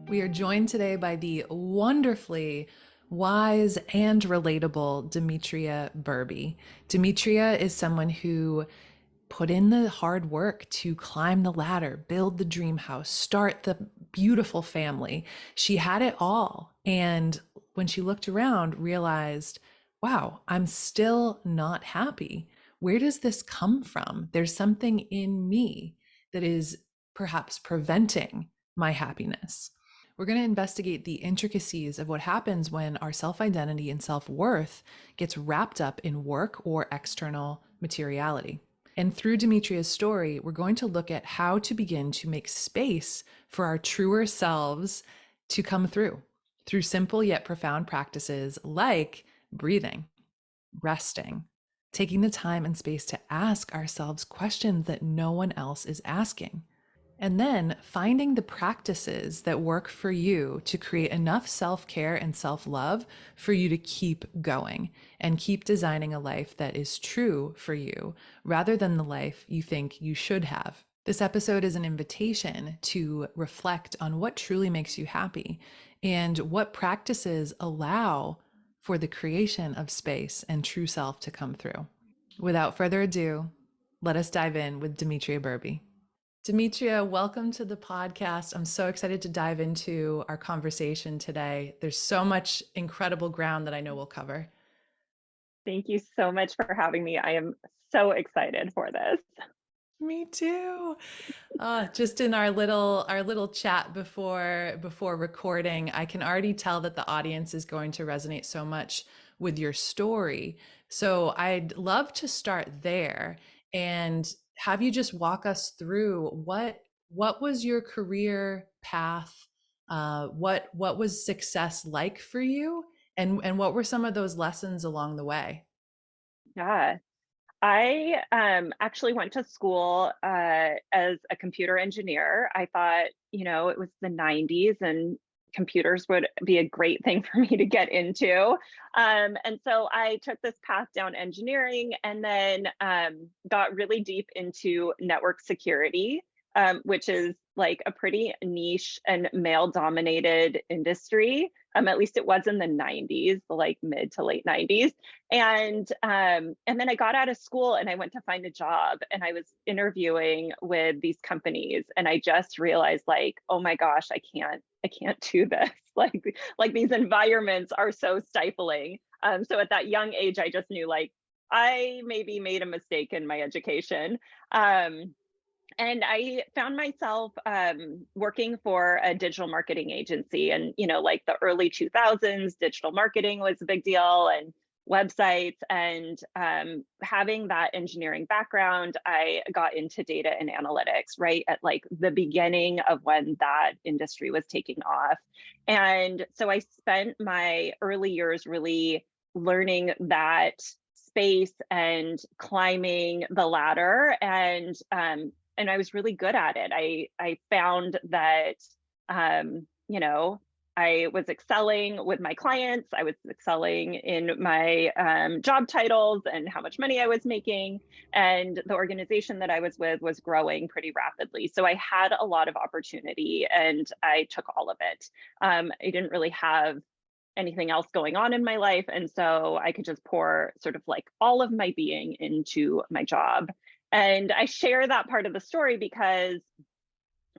We are joined today by the wonderfully wise and relatable Dmitria Burby. Dmitria is someone who put in the hard work to climb the ladder, build the dream house, start the beautiful family. She had it all. And when she looked around, realized, wow, I'm still not happy. Where does this come from? There's something in me that is perhaps preventing my happiness. We're going to investigate the intricacies of what happens when our self identity and self worth gets wrapped up in work or external materiality. And through Dimitria's story, we're going to look at how to begin to make space for our truer selves to come through simple yet profound practices like breathing, resting, taking the time and space to ask ourselves questions that no one else is asking. And then finding the practices that work for you to create enough self care and self love for you to keep going and keep designing a life that is true for you rather than the life you think you should have. This episode is an invitation to reflect on what truly makes you happy and what practices allow for the creation of space and true self to come through. Without further ado, let us dive in with Dmitria Burby. Demetria, welcome to the podcast. I'm so excited to dive into our conversation today. There's so much incredible ground that I know we'll cover. Thank you so much for having me. I am so excited for this. Me too. Just in our little chat before recording, I can already tell that the audience is going to resonate so much with your story. So I'd love to start there and have you just walk us through what was your career path? What was success like for you? And what were some of those lessons along the way? Yeah. I actually went to school as a computer engineer. I thought, it was the 90s and computers would be a great thing for me to get into. And so I took this path down engineering and then got really deep into network security, which is like a pretty niche and male dominated industry. At least it was in the 90s, the like mid to late 90s. And then I got out of school and I went to find a job and I was interviewing with these companies and I just realized like, oh my gosh, I can't do this. Like these environments are so stifling. So at that young age, I just knew like I maybe made a mistake in my education. And I found myself working for a digital marketing agency. And, like the early 2000s, digital marketing was a big deal and websites. And having that engineering background, I got into data and analytics right at like the beginning of when that industry was taking off. And so I spent my early years really learning that space and climbing the ladder and I was really good at it. I found that I was excelling with my clients. I was excelling in my job titles and how much money I was making. And the organization that I was with was growing pretty rapidly. So I had a lot of opportunity and I took all of it. I didn't really have anything else going on in my life. And so I could just pour sort of like all of my being into my job. And I share that part of the story because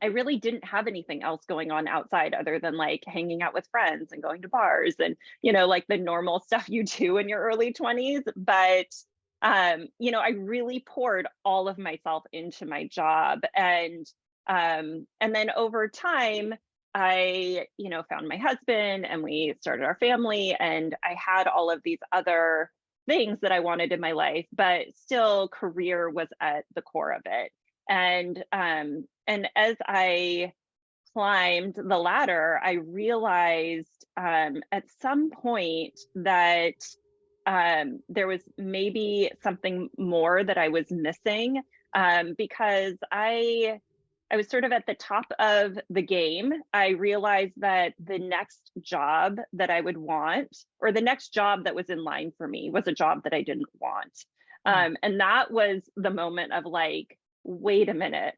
I really didn't have anything else going on outside other than like hanging out with friends and going to bars and, like the normal stuff you do in your early 20s. But, I really poured all of myself into my job. And then over time, I, found my husband and we started our family and I had all of these other things that I wanted in my life, but still career was at the core of it. And as I climbed the ladder, I realized at some point that there was maybe something more that I was missing because I was sort of at the top of the game. I realized that the next job that I would want, or the next job that was in line for me, was a job that I didn't want. Mm. And that was the moment of like, wait a minute,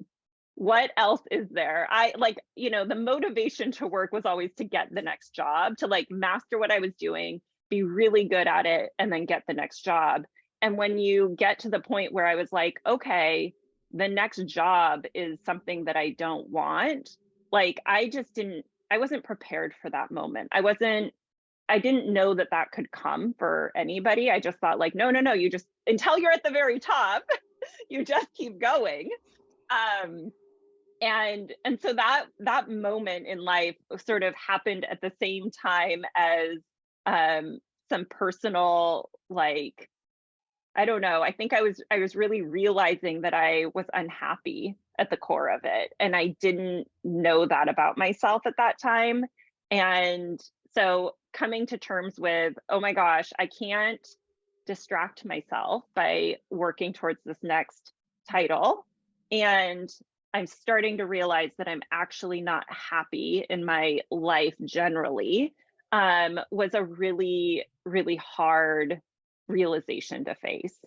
what else is there? I like, the motivation to work was always to get the next job, to like master what I was doing, be really good at it, and then get the next job. And when you get to the point where I was like, okay, the next job is something that I don't want, like I wasn't prepared for that moment. I didn't know that that could come for anybody. I just thought like, no, no, no, you just, until you're at the very top, you just keep going. Um, and so that moment in life sort of happened at the same time as um some personal, like, I don't know, I think I was really realizing that I was unhappy at the core of it, and I didn't know that about myself at that time. And so coming to terms with, oh my gosh, I can't distract myself by working towards this next title. And I'm starting to realize that I'm actually not happy in my life generally, was a really, really hard realization to face.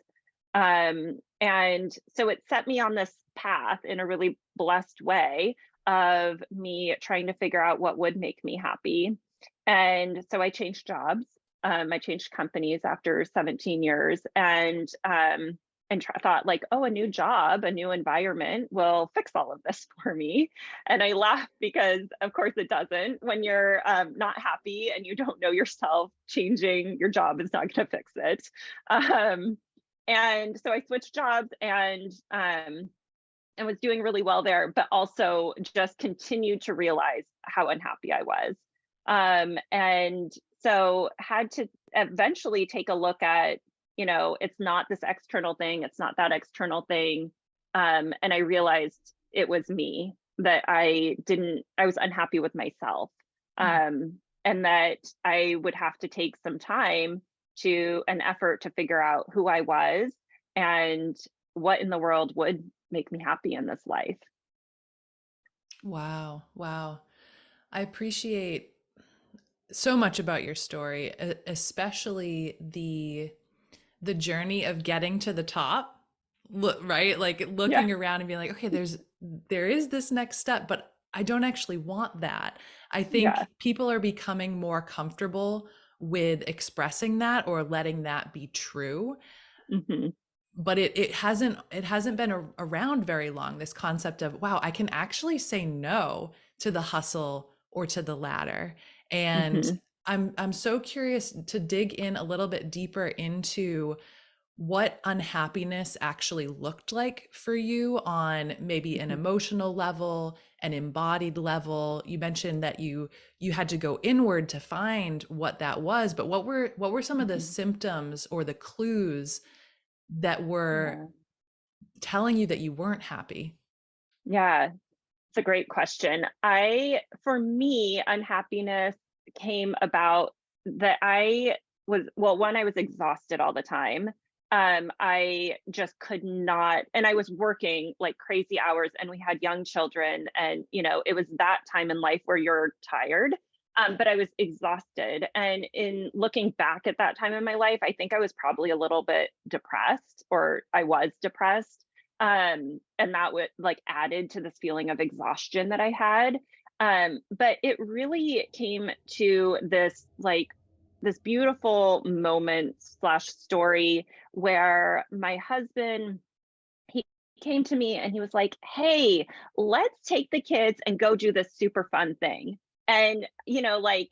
And so it set me on this path in a really blessed way of me trying to figure out what would make me happy. And so I changed jobs. I changed companies after 17 years, and thought like, oh, a new job, a new environment will fix all of this for me. And I laugh because, of course, it doesn't. When you're not happy and you don't know yourself, changing your job is not going to fix it. Um, and so I switched jobs, and was doing really well there, but also just continued to realize how unhappy I was. And so had to eventually take a look at, it's not this external thing, it's not that external thing. And I realized it was me, that I was unhappy with myself. And that I would have to take some time to an effort to figure out who I was and what in the world would make me happy in this life. Wow. Wow. I appreciate so much about your story, especially the journey of getting to the top. Look, right? Like Yeah. looking around and being like, okay, there is this next step, but I don't actually want that. I Yeah. think people are becoming more comfortable with expressing that or letting that be true, Hmm. but it hasn't been around very long, this concept of, wow, I can actually say no to the hustle or to the ladder. And Hmm. I'm so curious to dig in a little bit deeper into what unhappiness actually looked like for you on maybe an Hmm. emotional level, an embodied level. You mentioned that you had to go inward to find what that was, but what were some of the Hmm. symptoms or the clues that were Yeah. telling you that you weren't happy? Yeah. It's a great question. For me, unhappiness came about that one, I was exhausted all the time. I just could not, and I was working like crazy hours, and we had young children, and it was that time in life where you're tired. But I was exhausted. And in looking back at that time in my life, I think I was probably a little bit depressed, or I was depressed. And that would like added to this feeling of exhaustion that I had. But it really came to this beautiful moment slash story where my husband, he came to me and he was like, hey, let's take the kids and go do this super fun thing. And like,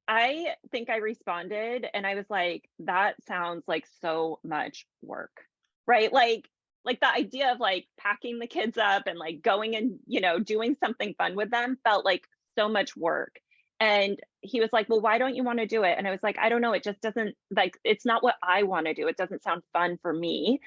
I think I responded and I was like, that sounds like so much work. Right? Like the idea of like packing the kids up and like going and, doing something fun with them felt like so much work. And he was like, "Well, why don't you want to do it?" And I was like, "I don't know, it just doesn't, like, it's not what I want to do. It doesn't sound fun for me."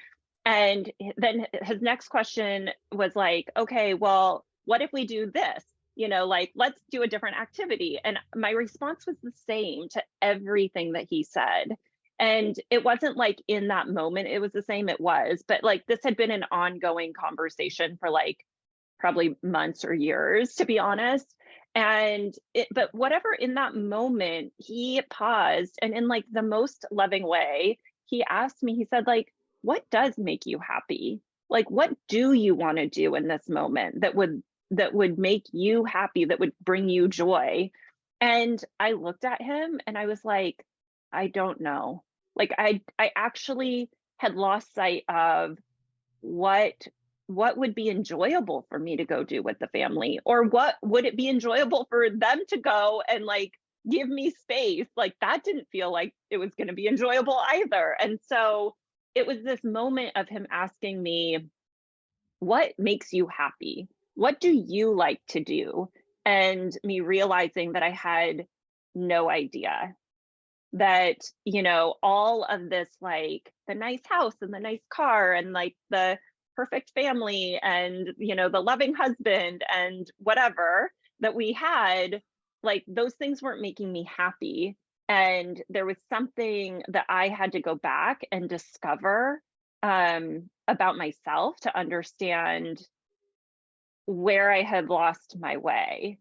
And then his next question was like, okay, well, what if we do this? Like, let's do a different activity. And my response was the same to everything that he said. And it wasn't like in that moment, it was the same, it was, but like this had been an ongoing conversation for like probably months or years, to be honest. But whatever, in that moment, he paused and in like the most loving way, he asked me, he said, like, what does make you happy? Like, what do you want to do in this moment that would make you happy, that would bring you joy? And I looked at him and I was like, I don't know. Like I actually had lost sight of what what would be enjoyable for me to go do with the family, or what would it be enjoyable for them to go and like give me space. Like that didn't feel like it was going to be enjoyable either. And so it was this moment of him asking me, what makes you happy? What do you like to do? And me realizing that I had no idea, that, you know, all of this, like the nice house and the nice car and like the perfect family and, you know, the loving husband and whatever that we had, like those things weren't making me happy. And there was something that I had to go back and discover about myself to understand where I had lost my way.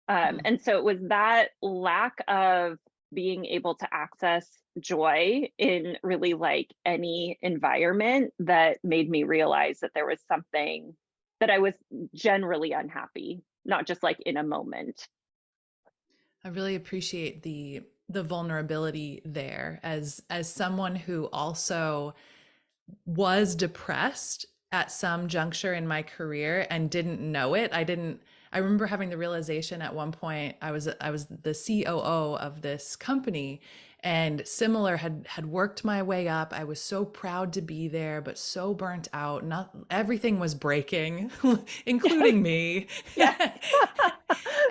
Hmm. And so it was that lack of being able to access joy in really like any environment that made me realize that there was something that I was generally unhappy, not just like in a moment. I really appreciate the vulnerability there as someone who also was depressed at some juncture in my career and didn't know it. I remember having the realization at one point. I was the COO of this company, and similar had worked my way up. I was so proud to be there, but so burnt out. Not everything was breaking, Yes, including me. yes.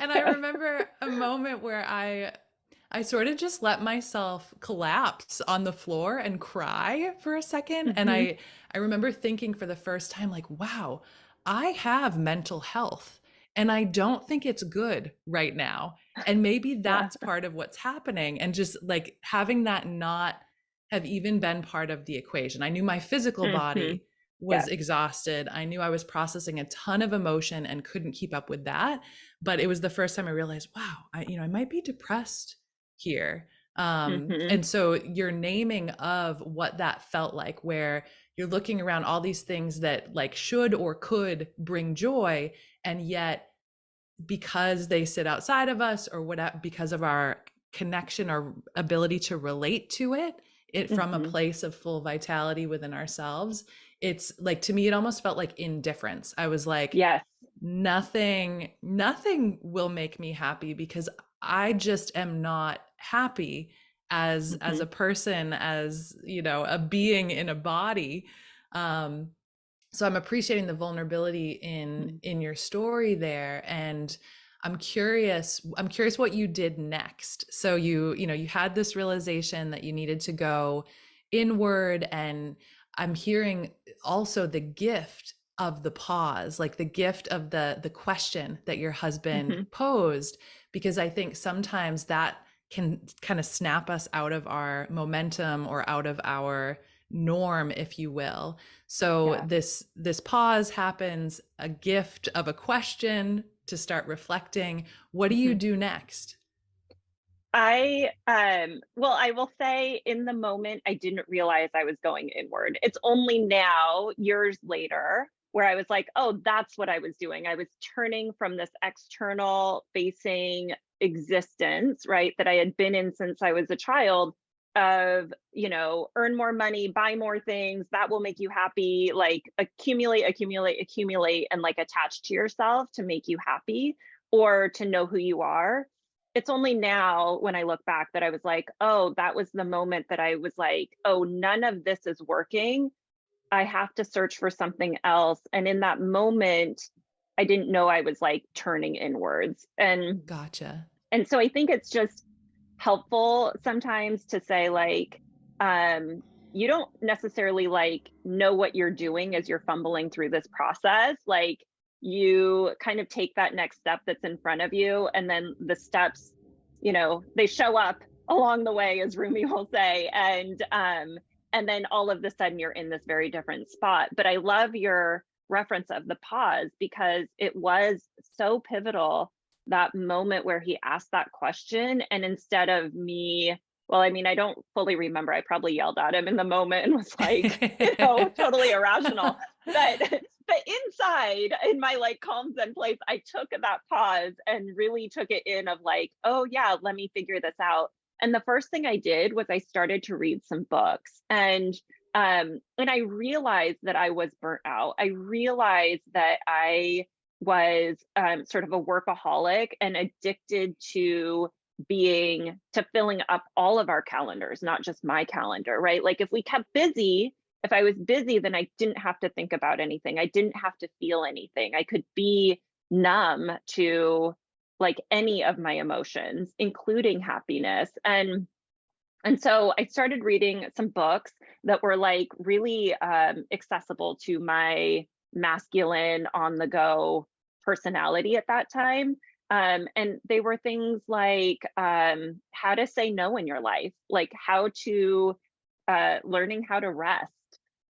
And I remember a moment where I sort of just let myself collapse on the floor and cry for a second. And Hmm. I remember thinking for the first time, like, wow, I have mental health and I don't think it's good right now. And maybe Yeah. that's part of what's happening. And just like having that not have even been part of the equation. I knew my physical Hmm. body was Yes. exhausted. I knew I was processing a ton of emotion and couldn't keep up with that. But it was the first time I realized, wow, I might be depressed here. Hmm. And so your naming of what that felt like, where you're looking around all these things that like should or could bring joy, and yet because they sit outside of us or whatever, because of our connection or ability to relate to it from a Hmm. place of full vitality within ourselves, it's like, to me it almost felt like indifference. I was like, Yes. nothing will make me happy because I just am not happy as Hmm. a person, as you know, a being in a body. um so I'm appreciating the vulnerability in your story there. And I'm curious what you did next. So you had this realization that you needed to go inward, and I'm hearing also the gift of the pause, like the gift of the question that your husband Hmm. posed, because I think sometimes that can kind of snap us out of our momentum or out of our norm, if you will. So Yeah. this pause happens, a gift of a question to start reflecting. What do you Hmm. do next? Well, I will say in the moment I didn't realize I was going inward. It's only now, years later, where I was like, oh, that's what I was doing. I was turning from this external facing existence, right, that I had been in since I was a child, of, you know, earn more money, buy more things, that will make you happy, like accumulate, accumulate, accumulate, and like attach to yourself to make you happy or to know who you are. It's only now when I look back that I was like, oh, that was the moment that I was like, oh, none of this is working. I have to search for something else. And in that moment, I didn't know I was like turning inwards. Gotcha. And so I think it's just helpful sometimes to say like, you don't necessarily like know what you're doing as you're fumbling through this process. Like you kind of take that next step that's in front of you, and then the steps, you know, they show up along the way, as Rumi will say. And then all of a sudden you're in this very different spot. But I love your reference of the pause, because it was so pivotal, that moment where he asked that question. And instead of me Well, I mean, I don't fully remember. I probably yelled at him in the moment and was like, totally irrational. But but inside, in my like calm zen place, I took that pause and really took it in of like, oh yeah, let me figure this out. And the first thing I did was I started to read some books. And I realized that I was burnt out. I realized that I was sort of a workaholic and addicted to filling up all of our calendars, not just my calendar, right? Like if we kept busy, if I was busy, then I didn't have to think about anything. I didn't have to feel anything. I could be numb to like any of my emotions, including happiness. And so I started reading some books that were like really accessible to my masculine on the go personality at that time. And they were things like how to say no in your life, like how to learning how to rest,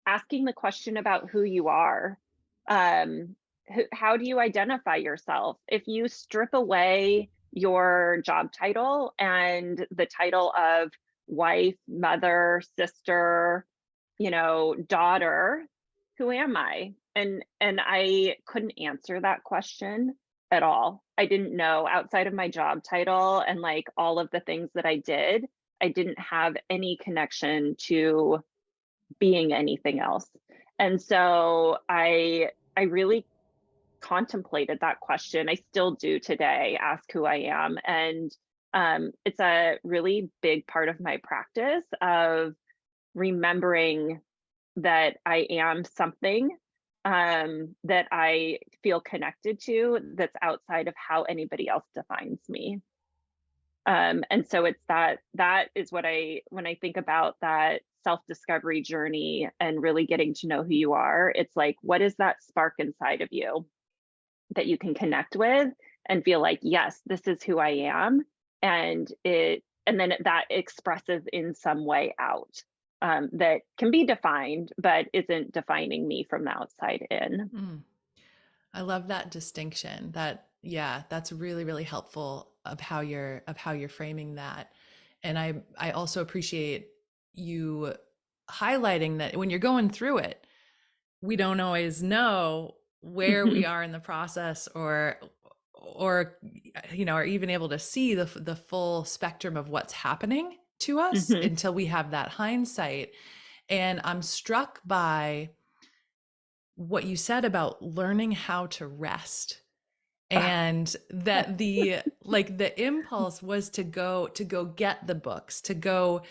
asking the question about who you are. How do you identify yourself? If you strip away your job title and the title of wife, mother, sister, daughter, who am I? And I couldn't answer that question at all. I didn't know outside of my job title and like all of the things that I did, I didn't have any connection to being anything else. And so I really contemplated that question. I still do today, ask who I am. And it's a really big part of my practice of remembering that I am something that I feel connected to that's outside of how anybody else defines me. And so it's that is what when I think about that self-discovery journey and really getting to know who you are, it's like, what is that spark inside of you that you can connect with and feel like, yes, this is who I am. And then that expresses in some way out that can be defined, but isn't defining me from the outside in. Mm. I love that distinction. Yeah, that's really, really helpful of how you're framing that. And I also appreciate you highlighting that when you're going through it, we don't always know where we Hmm. are in the process, or are even able to see the full spectrum of what's happening to us Hmm. until we have that hindsight. And I'm struck by what you said about learning how to rest, and that the impulse was to go get the books, to go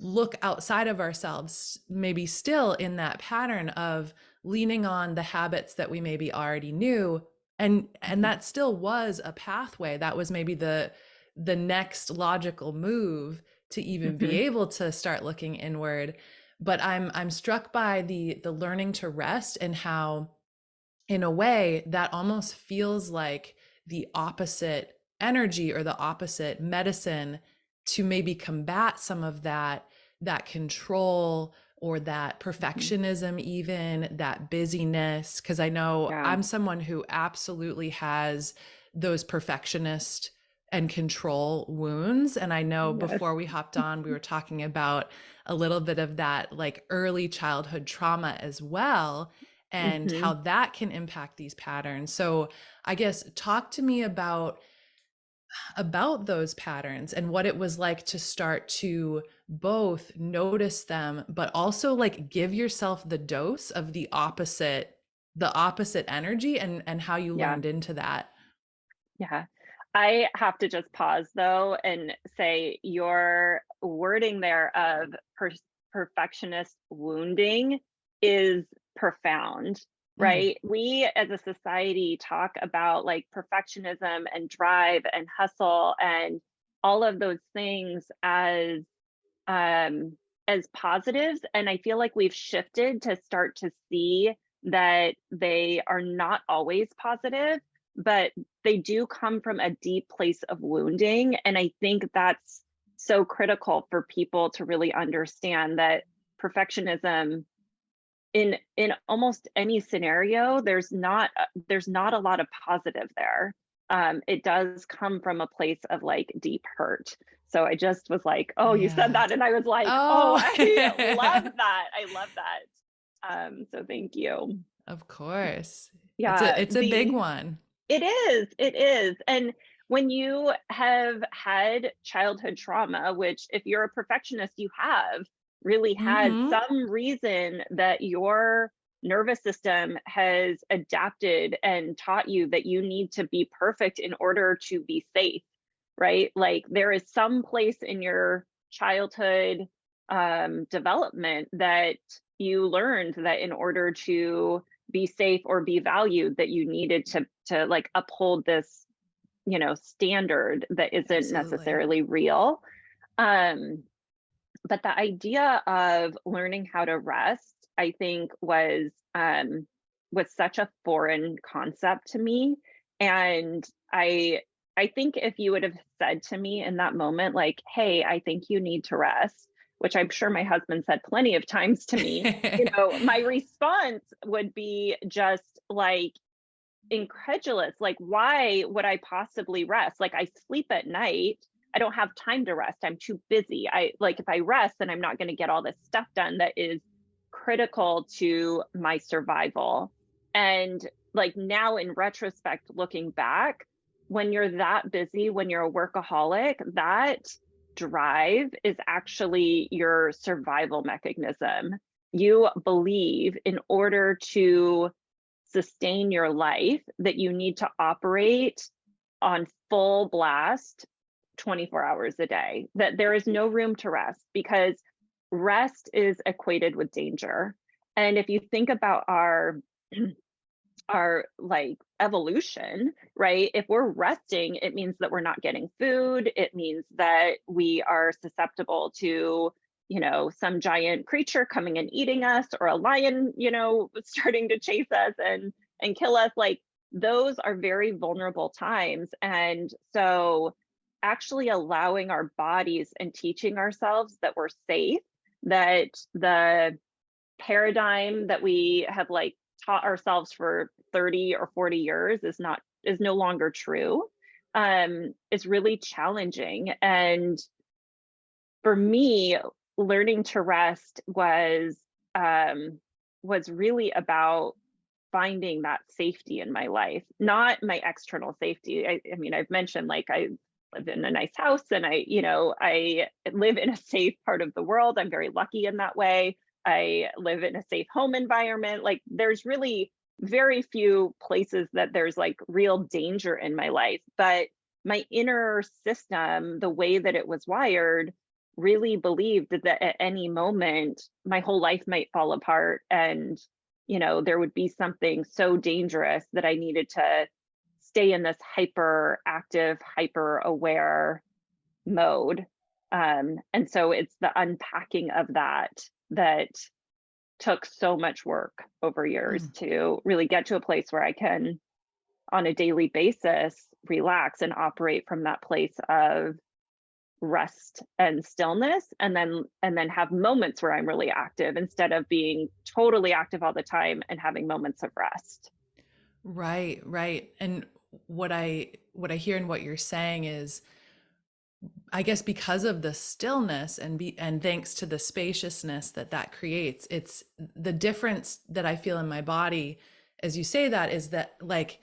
look outside of ourselves, maybe still in that pattern of leaning on the habits that we maybe already knew. And that still was a pathway. That was maybe the next logical move to even be Hmm. able to start looking inward. But I'm struck by the learning to rest, and how in a way that almost feels like the opposite energy or the opposite medicine to maybe combat some of that control or that Hmm. perfectionism, even that busyness. Because I know Yeah. I'm someone who absolutely has those perfectionist and control wounds. And I know Yes. before we hopped on, we were talking about a little bit of that like early childhood trauma as well, and Hmm. how that can impact these patterns. So I guess talk to me about those patterns and what it was like to start to both notice them, but also like give yourself the dose of the opposite energy, and how you Yeah. learned into that. Yeah. I have to just pause though and say your wording there of perfectionist wounding is profound, Mm, right? We as a society talk about like perfectionism and drive and hustle and all of those things um as positives, and I feel like we've shifted to start to see that they are not always positive, but they do come from a deep place of wounding. And I think that's so critical for people to really understand that perfectionism in almost any scenario, there's not a lot of positive there. it does come from a place of like deep hurt. So I just was like, oh, you said Yeah. that. And I was like, oh, Oh, I love that. I love that. So thank you. of course. Yeah, It's a big one. it is. And when you have had childhood trauma, which if you're a perfectionist, you have really had Mm-hmm. some reason that your nervous system has adapted and taught you that you need to be perfect in order to be safe, right? Like there is some place in your childhood development that you learned that in order to be safe or be valued that you needed to like uphold this, standard that isn't Absolutely. necessarily real. um but the idea of learning how to rest, I think, was such a foreign concept to me. And I think if you would have said to me in that moment, like, hey, I think you need to rest, which I'm sure my husband said plenty of times to me, my response would be just like incredulous. Like, why would I possibly rest? Like, I sleep at night. I don't have time to rest. I'm too busy. I like if I rest, then I'm not going to get all this stuff done that is critical to my survival. And like now in retrospect, looking back, when you're that busy, when you're a workaholic, that drive is actually your survival mechanism. You believe in order to sustain your life that you need to operate on full blast 24 hours a day, that there is no room to rest because rest is equated with danger. And if you think about our our like evolution, right? If we're resting, it means that we're not getting food. It means that we are susceptible to, some giant creature coming and eating us, or a lion, starting to chase us and kill us. Like those are very vulnerable times. And so actually allowing our bodies and teaching ourselves that we're safe, that the paradigm that we have like taught ourselves for 30 or 40 years is no longer true, is really challenging. And for me, learning to rest was really about finding that safety in my life, not my external safety. I mean, I've mentioned like I live in a nice house and I live in a safe part of the world. I'm very lucky in that way. I live in a safe home environment. Like there's really very few places that there's like real danger in my life. But my inner system, the way that it was wired, really believed that at any moment my whole life might fall apart and there would be something so dangerous that I needed to stay in this hyper active, hyper aware mode. And so it's the unpacking of that took so much work over years Mm. to really get to a place where I can, on a daily basis, relax and operate from that place of rest and stillness, and then have moments where I'm really active instead of being totally active all the time and having moments of rest. Right, right. And what I hear in what you're saying is, I guess because of the stillness and thanks to the spaciousness that creates, it's the difference that I feel in my body as you say that is that like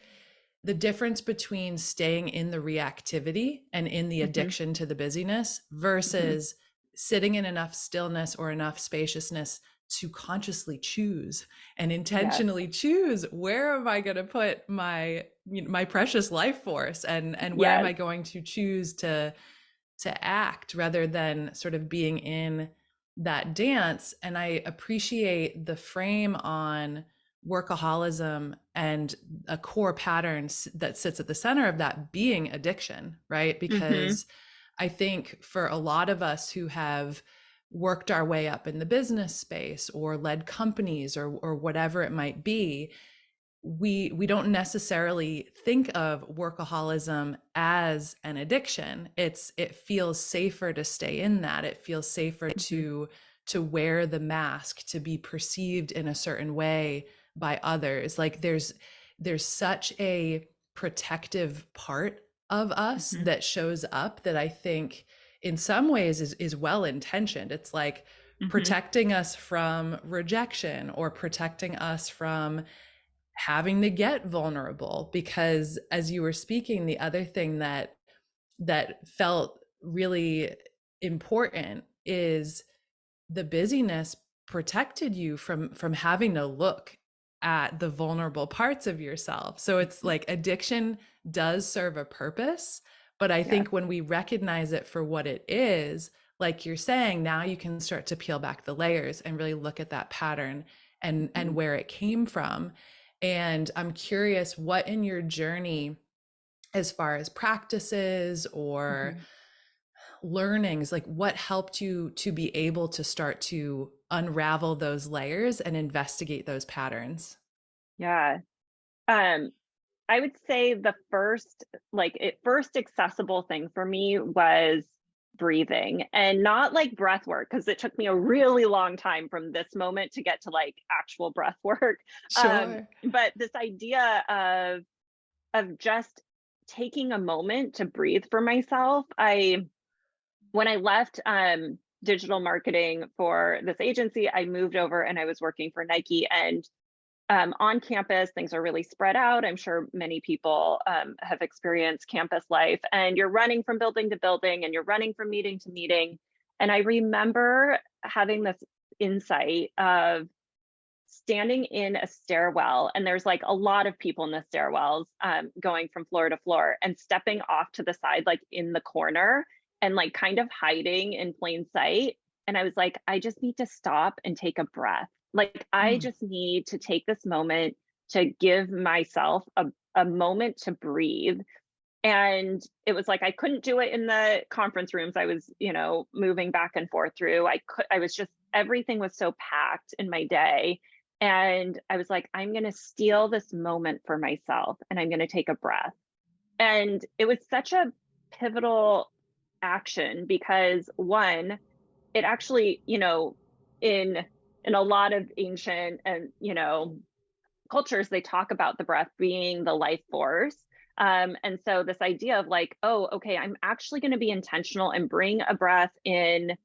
the difference between staying in the reactivity and in the Hmm. addiction to the busyness Hmm. versus sitting in enough stillness or enough spaciousness to consciously choose and Yes. intentionally choose where am I going to put my precious life force and where am Yes. I going to choose to act rather than sort of being in that dance. And I appreciate the frame on workaholism and a core pattern that sits at the center of that being addiction, right? Hmm. Because I think for a lot of us who have worked our way up in the business space or led companies or whatever it might be, we don't necessarily think of workaholism as an addiction. It feels safer to stay in that. It feels safer Hmm. to wear the mask, to be perceived in a certain way by others. Like there's such a protective part of us Hmm. that shows up that I think in some ways is well intentioned. It's like Hmm. protecting us from rejection or protecting us from having to get vulnerable, because as you were speaking, the other thing that felt really important is the busyness protected you from having to look at the vulnerable parts of yourself. So it's like addiction does serve a purpose, but I Yes. think when we recognize it for what it is, like you're saying, now you can start to peel back the layers and really look at that pattern and Hmm. where it came from. And I'm curious, what in your journey, as far as practices or Hmm. learnings, like what helped you to be able to start to unravel those layers and investigate those patterns? Yeah. Um, I would say the first accessible thing for me was breathing, and not like breath work, because it took me a really long time from this moment to get to like actual breath work. Sure. But this idea of just taking a moment to breathe for myself. When I left digital marketing for this agency, I moved over and I was working for Nike. And on campus, things are really spread out. I'm sure many people have experienced campus life, and you're running from building to building and you're running from meeting to meeting. And I remember having this insight of standing in a stairwell, and there's like a lot of people in the stairwells, going from floor to floor, and stepping off to the side, like in the corner, and like kind of hiding in plain sight. And I was like, I just need to stop and take a breath. Like, I Mm. just need to take this moment to give myself a moment to breathe. And it was like I couldn't do it in the conference rooms I was, moving back and forth through. I was just, everything was so packed in my day. And I was like, I'm going to steal this moment for myself and I'm going to take a breath. And it was such a pivotal action because, one, it actually, in a lot of ancient and, cultures, they talk about the breath being the life force. And so this idea of like, oh, okay, I'm actually going to be intentional and bring a breath in,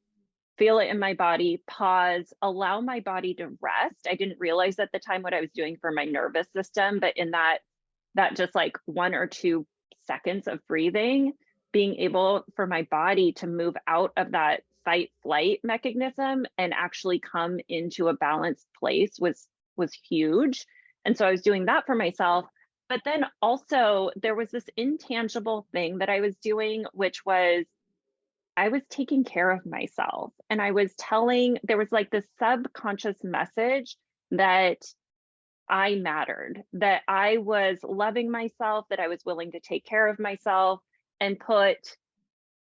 feel it in my body, pause, allow my body to rest. I didn't realize at the time what I was doing for my nervous system, but in that just like 1 or 2 seconds of breathing, being able for my body to move out of that fight flight mechanism and actually come into a balanced place was huge. And so I was doing that for myself. But then also there was this intangible thing that I was doing, which was I was taking care of myself. And I was telling, there was like this subconscious message that I mattered, that I was loving myself, that I was willing to take care of myself and put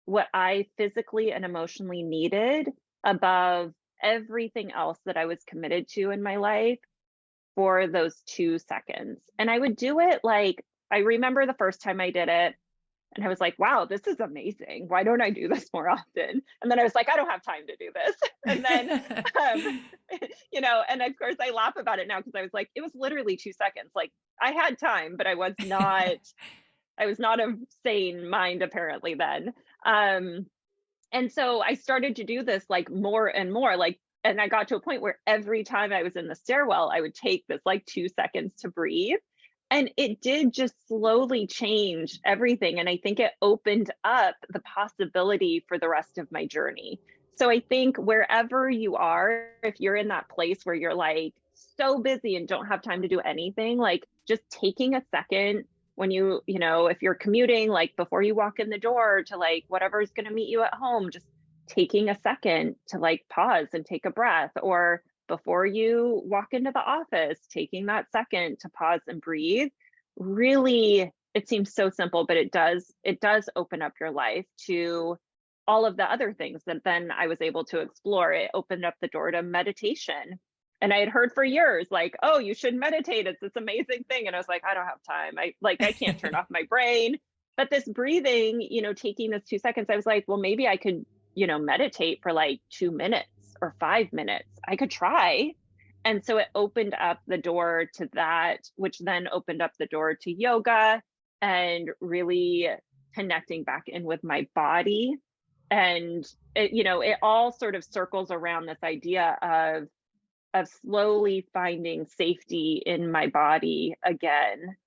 what I physically and emotionally needed above everything else that I was committed to in my life for those 2 seconds. And I would do it like, I remember the first time I did it and I was like, wow, this is amazing. Why don't I do this more often? And then I was like, I don't have time to do this. And then, um, and of course I laugh about it now because I was like, it was literally 2 seconds. Like, I had time, but I was not of sane mind apparently then. Um, and so I started to do this like more and more, like, and I got to a point where every time I was in the stairwell, I would take this like 2 seconds to breathe. And it did just slowly change everything. And I think it opened up the possibility for the rest of my journey. So I think wherever you are, if you're in that place where you're like so busy and don't have time to do anything, like just taking a second when if you're commuting, like before you walk in the door to like whatever's going to meet you at home, just taking a second to like pause and take a breath, or before you walk into the office, taking that second to pause and breathe. Really, it seems so simple, but it does open up your life to all of the other things that then I was able to explore. It opened up the door to meditation. And I had heard for years, like, oh, you should meditate. It's this amazing thing. And I was like, I don't have time. I can't turn off my brain. But this breathing, taking this 2 seconds, I was like, well, maybe I could, meditate for like 2 minutes or 5 minutes. I could try. And so it opened up the door to that, which then opened up the door to yoga. and really connecting back in with my body. And it all sort of circles around this idea of slowly finding safety in my body again,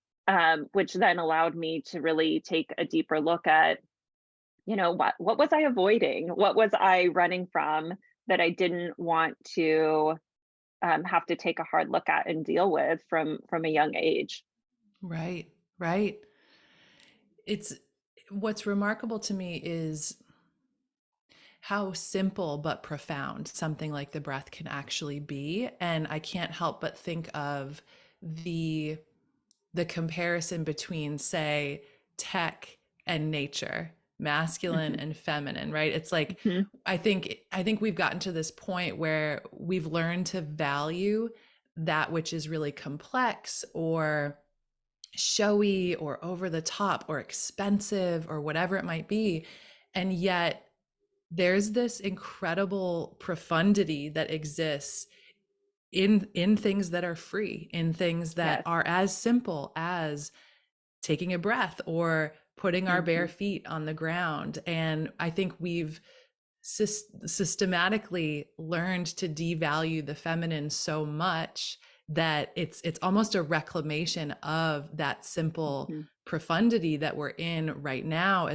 which then allowed me to really take a deeper look at, what was I avoiding? What was I running from that I didn't want to have to take a hard look at and deal with from a young age. Right, right. It's what's remarkable to me is how simple but profound something like the breath can actually be. And I can't help but think of the the comparison between, say, tech and nature, masculine Hmm. and feminine, right? It's like Hmm. I think we've gotten to this point where we've learned to value that which is really complex or showy or over the top or expensive or whatever it might be. And yet there's this incredible profundity that exists in things that are free, in things that Yes. are as simple as taking a breath or putting our bare Hmm. feet on the ground. And I think we've systematically learned to devalue the feminine so much that it's almost a reclamation of that simple Hmm. profundity that we're in right now Hmm.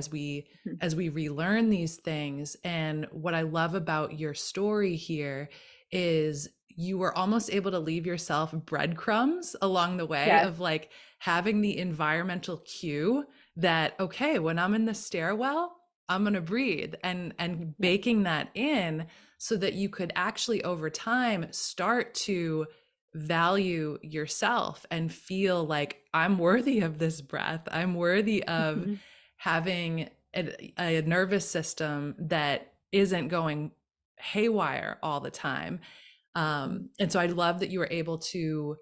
as we relearn these things. And what I love about your story here is you were almost able to leave yourself breadcrumbs along the way Yes. of like having the environmental cue that, okay, when I'm in the stairwell, I'm going to breathe, and Yes. baking that in so that you could actually over time start to value yourself and feel like I'm worthy of this breath. I'm worthy of Hmm. having a nervous system that isn't going haywire all the time. And so I love that you were able to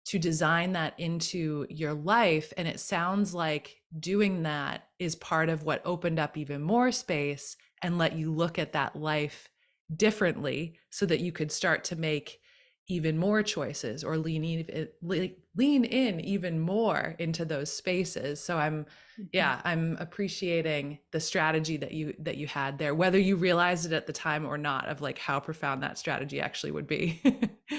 design that into your life. And it sounds like doing that is part of what opened up even more space and let you look at that life differently so that you could start to make even more choices or lean in even more into those spaces. So Hmm. yeah, I'm appreciating the strategy that you had there, whether you realized it at the time or not, of like how profound that strategy actually would be.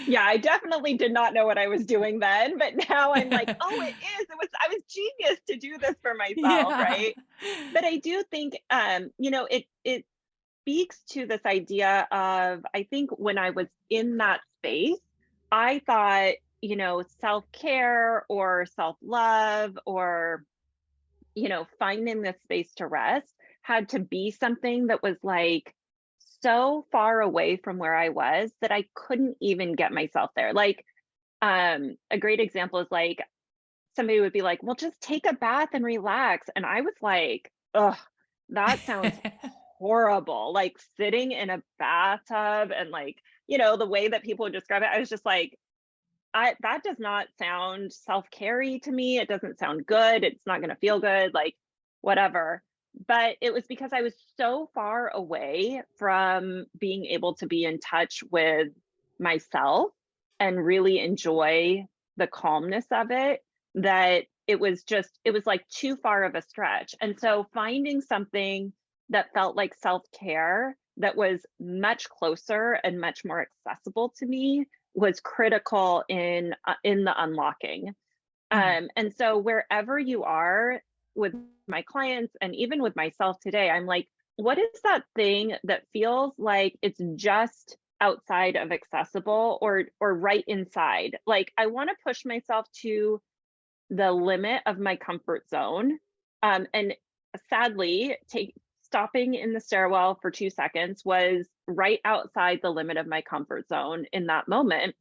Yeah, I definitely did not know what I was doing then, but now I'm like, oh, it is. I was genius to do this for myself, Yeah. right? But I do think, it speaks to this idea of, I think when I was in that space, I thought, self care or self love or, finding this space to rest had to be something that was like so far away from where I was that I couldn't even get myself there. Like, a great example is like somebody would be like, well, just take a bath and relax. And I was like, ugh, that sounds horrible. Like sitting in a bathtub and like, the way that people would describe it, I was just like, that does not sound self-carey to me. It doesn't sound good. It's not going to feel good, like whatever. But it was because I was so far away from being able to be in touch with myself and really enjoy the calmness of it, that it was like too far of a stretch. And so finding something that felt like self-care that was much closer and much more accessible to me was critical in the unlocking. Mm. And so wherever you are with my clients and even with myself today, I'm like, what is that thing that feels like it's just outside of accessible or right inside? Like I want to push myself to the limit of my comfort zone. And sadly, take stopping in the stairwell for 2 seconds was right outside the limit of my comfort zone in that moment.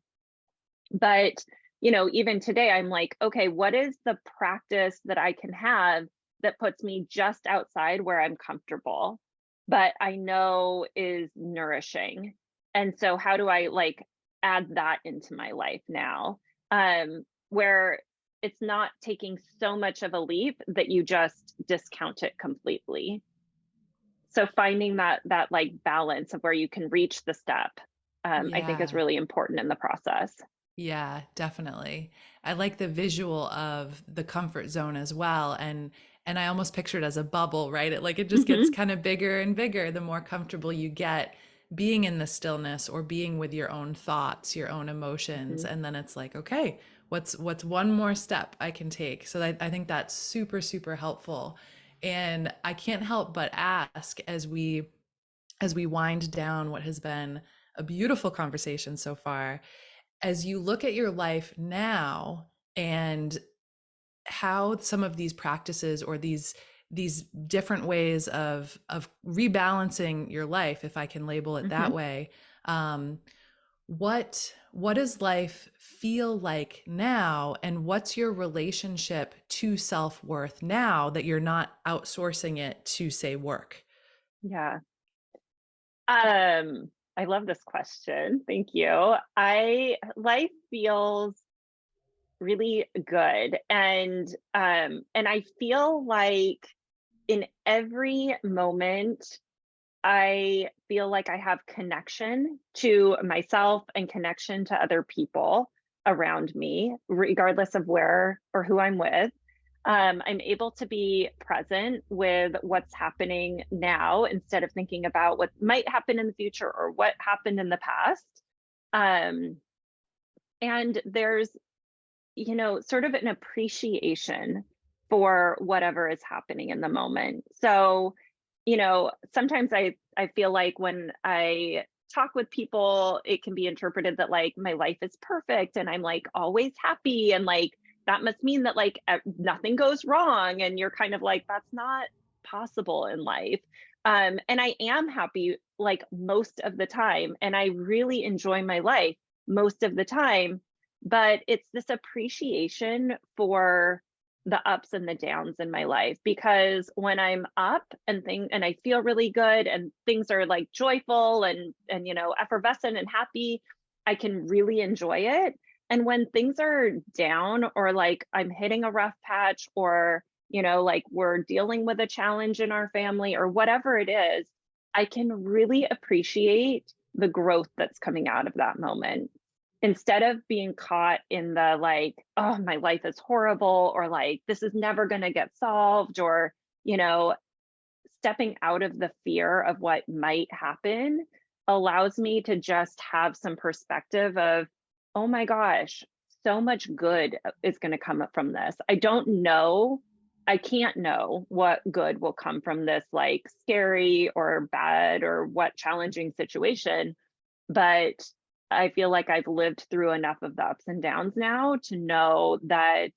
But, even today, I'm like, okay, what is the practice that I can have that puts me just outside where I'm comfortable, but I know is nourishing? And so, how do I like add that into my life now? Where it's not taking so much of a leap that you just discount it completely. So finding that like balance of where you can reach the step, I think is Yeah. really important in the process. Yeah, definitely. I like the visual of the comfort zone as well. And I almost picture it as a bubble, right? It just gets Hmm. kind of bigger and bigger the more comfortable you get being in the stillness or being with your own thoughts, your own emotions. Hmm. And then it's like, okay, what's one more step I can take? So I think that's super, super helpful. And I can't help but ask as we wind down what has been a beautiful conversation so far, as you look at your life now and how some of these practices or these different ways of rebalancing your life, if I can label it that Hmm. way, um, what does life feel like now, and what's your relationship to self-worth now that you're not outsourcing it to, say, work? Yeah. I love this question. Thank you. I Life feels really good, and I feel like in every moment I feel like I have connection to myself and connection to other people around me, regardless of where or who I'm with. I'm able to be present with what's happening now instead of thinking about what might happen in the future or what happened in the past. Um, and there's, sort of an appreciation for whatever is happening in the moment. So, sometimes I feel like when I talk with people, it can be interpreted that like my life is perfect and I'm like always happy, and like that must mean that like nothing goes wrong, and you're kind of like that's not possible in life. And I am happy like most of the time, and I really enjoy my life most of the time, but it's this appreciation for the ups and the downs in my life, because when I'm up and I feel really good and things are like joyful and effervescent and happy, I can really enjoy it. And when things are down or like I'm hitting a rough patch, or like we're dealing with a challenge in our family or whatever it is, I can really appreciate the growth that's coming out of that moment, instead of being caught in the like, oh, my life is horrible, or like this is never going to get solved, or you know stepping out of the fear of what might happen allows me to just have some perspective of, oh my gosh, so much good is going to come up from this. I can't know what good will come from this like scary or bad or what challenging situation, but I feel like I've lived through enough of the ups and downs now to know that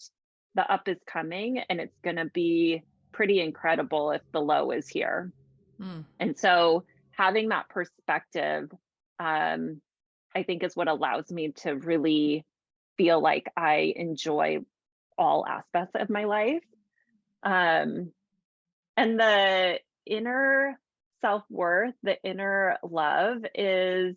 the up is coming, and it's going to be pretty incredible if the low is here. Mm. And so having that perspective, um, I think is what allows me to really feel like I enjoy all aspects of my life. Um, and the inner self worth, the inner love is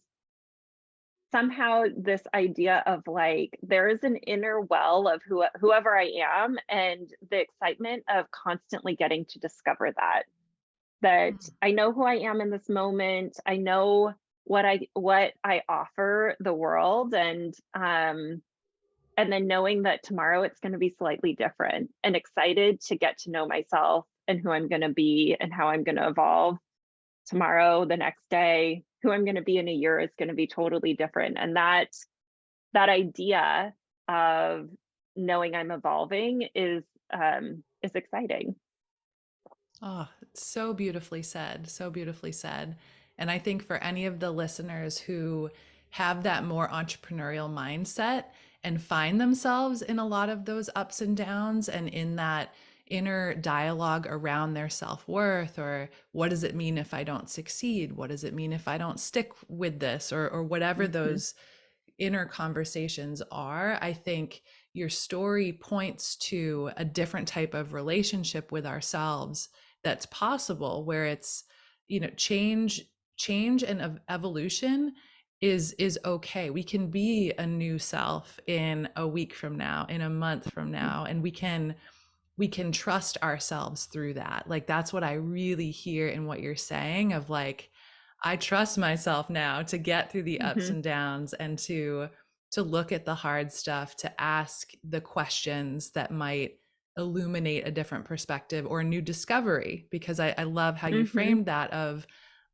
somehow this idea of like there is an inner well of whoever I am, and the excitement of constantly getting to discover that Mm. I know who I am in this moment. I know what I offer the world, and then knowing that tomorrow it's going to be slightly different, and excited to get to know myself and who I'm going to be and how I'm going to evolve tomorrow, the next day, who I'm going to be in a year is going to be totally different. And that idea of knowing I'm evolving is exciting. Oh, so beautifully said. So beautifully said. And I think for any of the listeners who have that more entrepreneurial mindset and find themselves in a lot of those ups and downs and in that inner dialogue around their self-worth, or what does it mean if I don't succeed? What does it mean if I don't stick with this, or whatever Hmm. those inner conversations are, I think your story points to a different type of relationship with ourselves that's possible, where it's, change and evolution is okay. We can be a new self in a week from now, in a month from now, and we can trust ourselves through that. Like that's what I really hear in what you're saying, of like, I trust myself now to get through the ups Hmm. and downs and to look at the hard stuff, to ask the questions that might illuminate a different perspective or a new discovery. Because I love how you Hmm. framed that of,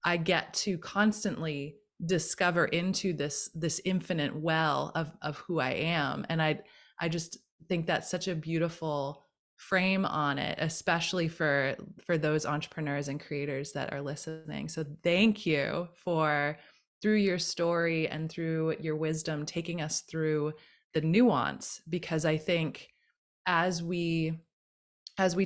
I get to constantly discover into this infinite well of who I am. And I just think that's such a beautiful frame on it, especially for those entrepreneurs and creators that are listening. So thank you for, through your story and through your wisdom, taking us through the nuance, because I think as we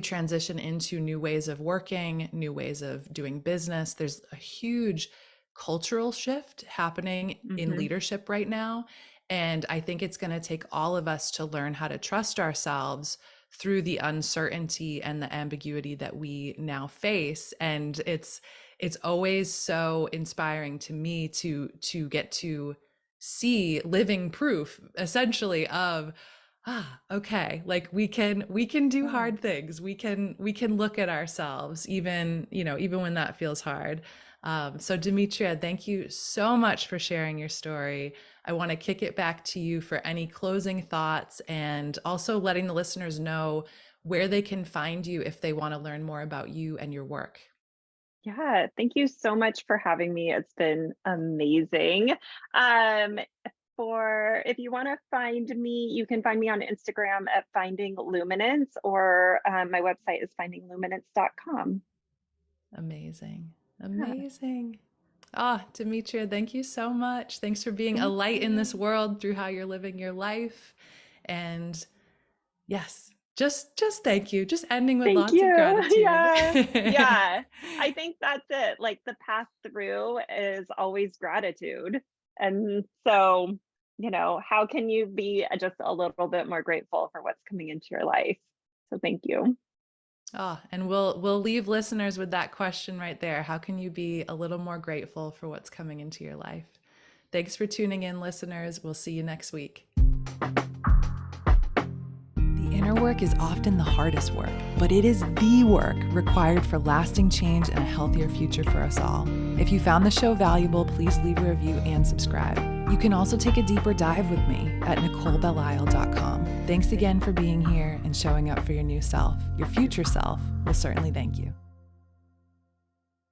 transition into new ways of working, new ways of doing business, there's a huge cultural shift happening in Hmm. leadership right now. And I think it's going to take all of us to learn how to trust ourselves through the uncertainty and the ambiguity that we now face. And it's always so inspiring to me to get to see living proof essentially of, okay, like we can do Yeah. hard things, we can look at ourselves even, even when that feels hard. So Demetria, thank you so much for sharing your story. I want to kick it back to you for any closing thoughts, and also letting the listeners know where they can find you if they want to learn more about you and your work. Yeah, thank you so much for having me. It's been amazing. Um, for if you want to find me, you can find me on Instagram at Finding Luminance, or my website is findingluminance.com. Amazing. Yeah, Amazing. Ah, Demetria, thank you so much. Thanks for being a thank light in this you. world through how you're living your life. And yes, just thank you. Just ending with Thank lots of you. gratitude. Yeah. Yeah. I think that's it. Like the path through is always gratitude. And so, how can you be just a little bit more grateful for what's coming into your life? So thank you. Oh, and we'll leave listeners with that question right there. How can you be a little more grateful for what's coming into your life? Thanks for tuning in, listeners. We'll see you next week. The inner work is often the hardest work, but it is the work required for lasting change and a healthier future for us all. If you found the show valuable, please leave a review and subscribe. You can also take a deeper dive with me at NicoleBelisle.com. Thanks again for being here and showing up for your new self. Your future self will certainly thank you.